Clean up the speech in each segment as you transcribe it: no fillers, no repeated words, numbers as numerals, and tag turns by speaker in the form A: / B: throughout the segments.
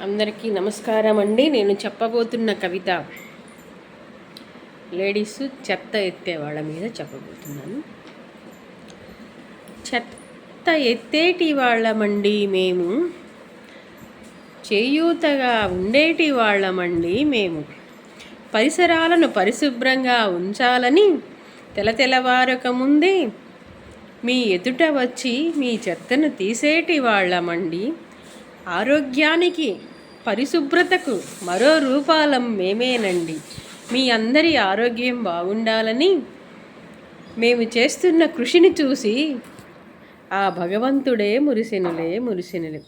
A: అందరికీ నమస్కారం అండి. నేను చెప్పబోతున్న కవిత లేడీస్ చెత్త ఎత్తే వాళ్ళ మీద చెప్పబోతున్నాను. చెత్త ఎత్తేటి వాళ్ళమండి మేము, చేయూతగా ఉండేటి వాళ్ళమండి మేము. పరిసరాలను పరిశుభ్రంగా ఉంచాలని తెల్లవారక ముందే మీ ఎదుట వచ్చి మీ చెత్తను తీసేటి వాళ్ళమండి. ఆరోగ్యానికి పరిశుభ్రతకు మరో రూపాలం మేమేనండి. మీ అందరి ఆరోగ్యం బాగుండాలని మేము చేస్తున్న కృషిని చూసి ఆ భగవంతుడే మురిసెనులే.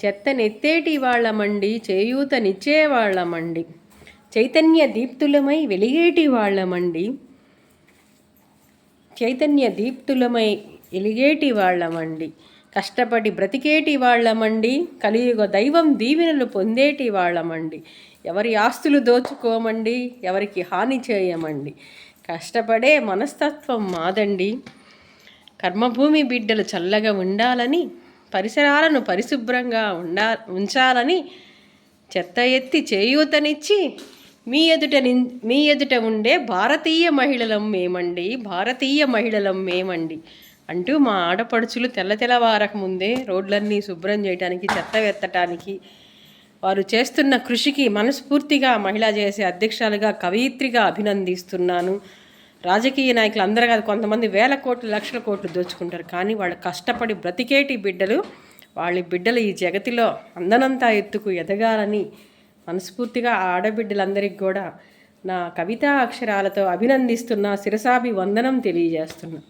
A: చెత్తనెత్తేటి వాళ్ళమండి, చేయూతనిచ్చే వాళ్ళమండి. చైతన్య దీప్తులమై వెలిగేటి వాళ్ళమండి. ఎలిగేటి వాళ్ళమండి. కష్టపడి బ్రతికేటి వాళ్ళమండి. కలియుగ దైవం దీవెనలు పొందేటి వాళ్ళమండి. ఎవరి ఆస్తులు దోచుకోమండి, ఎవరికి హాని చేయమండి. కష్టపడే మనస్తత్వం మాదండి. కర్మభూమి బిడ్డలు చల్లగా ఉండాలని, పరిసరాలను పరిశుభ్రంగా ఉంచాలని చెత్త ఎత్తి చేయూతనిచ్చి మీ ఎదుట ఉండే భారతీయ మహిళలం మేమండి అంటూ మా ఆడపడుచులు తెల్లవారక ముందే రోడ్లన్నీ శుభ్రం చేయడానికి, చెత్త ఎత్తటానికి, వారు చేస్తున్న కృషికి మనస్ఫూర్తిగా మహిళా చేసే అధ్యక్షులుగా, కవయిత్రిగా అభినందిస్తున్నాను. రాజకీయ నాయకులు అందరూ కాదు, కొంతమంది వేల కోట్లు లక్షల కోట్లు దోచుకుంటారు, కానీ వాళ్ళు కష్టపడి బ్రతికేటి బిడ్డలు, వాళ్ళ బిడ్డలు ఈ జగతిలో అందనంతా ఎత్తుకు ఎదగాలని మనస్ఫూర్తిగా ఆడబిడ్డలందరికీ కూడా నా కవితా అక్షరాలతో అభినందిస్తున్నా, శిరసాభి వందనం తెలియజేస్తున్నా.